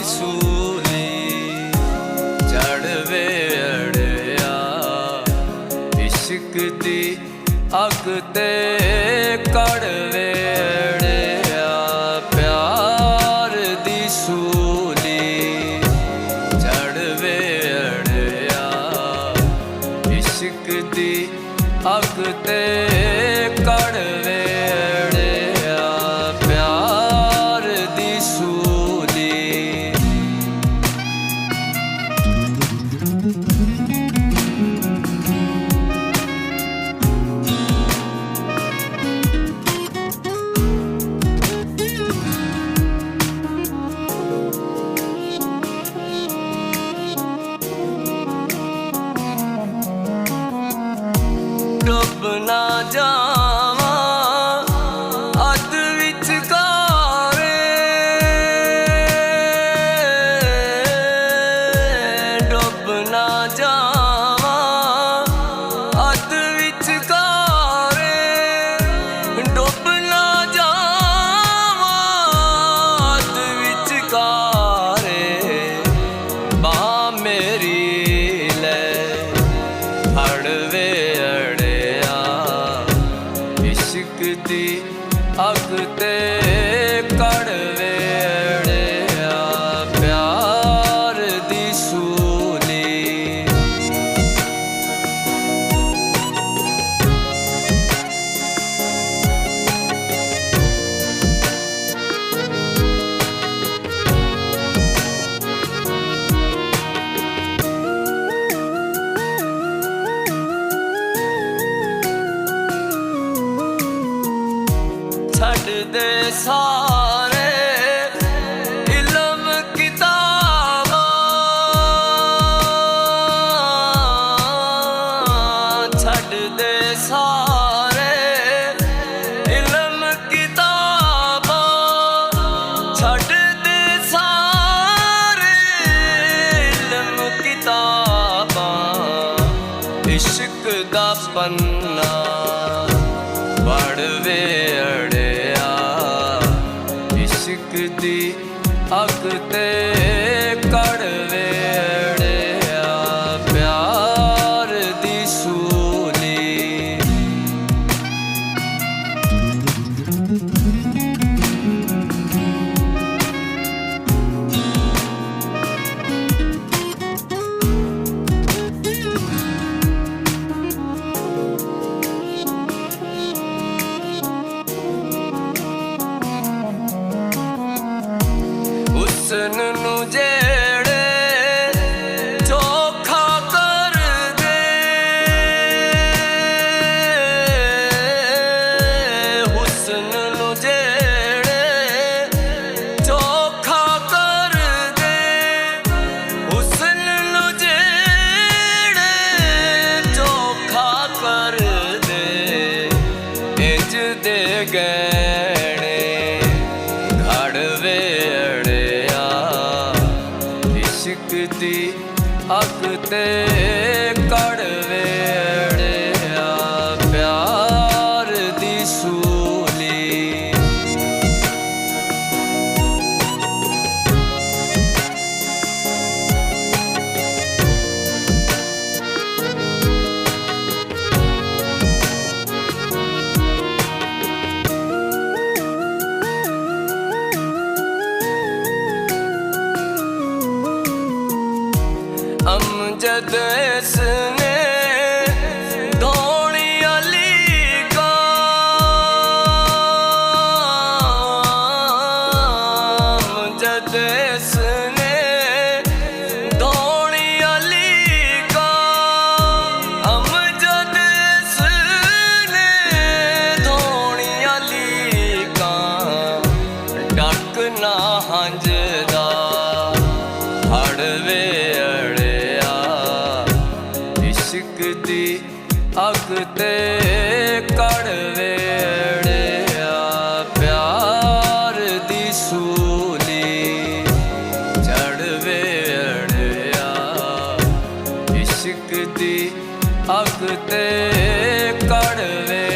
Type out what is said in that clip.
सूली चढ़वे अड़िया इश्क दी अग ते कड़वे अड़िया प्यार दी सूली चढ़वे अड़िया इश्क दी अग ते कड़वे अड़िया प्यार दी सूली। डुब ना जावा अध विचकारे डुब ना जावा अध विचकारे डुब ना जावा अध विचकारे बांह मेरी ले अड़वे इश्क दी अग ते कड़वे अड़िया प्यार दी सूली। छड़ दे सारे इल्म किताबां छड़ दे सारे इल्म किताबां छड़ दे सारे इल्म किताबां इश्क दा पन्ना पढ़वे अड़िया इश्क दी अग ते कड़वे अड़िया प्यार दी सूली। हुस्न नू जेड़े चोखा कर दे हुस्न नू जेड़े चोखा कर दे हुस्न नू जेड़े चोखा कर दे इंज दे गहने घड़वे इश्क दी अग ते कड़वे अड़िया प्यार दी सूली। अमजद इसने धोनी अली का अमजद इसने धोनी अली का अमजद इसने धोनी अली का डक ना हंजदा हड़वे इश्क दी अग ते कड़वे अड़िया प्यार दी सूली चढ़वे अड़िया इश्क दी अग ते कड़वे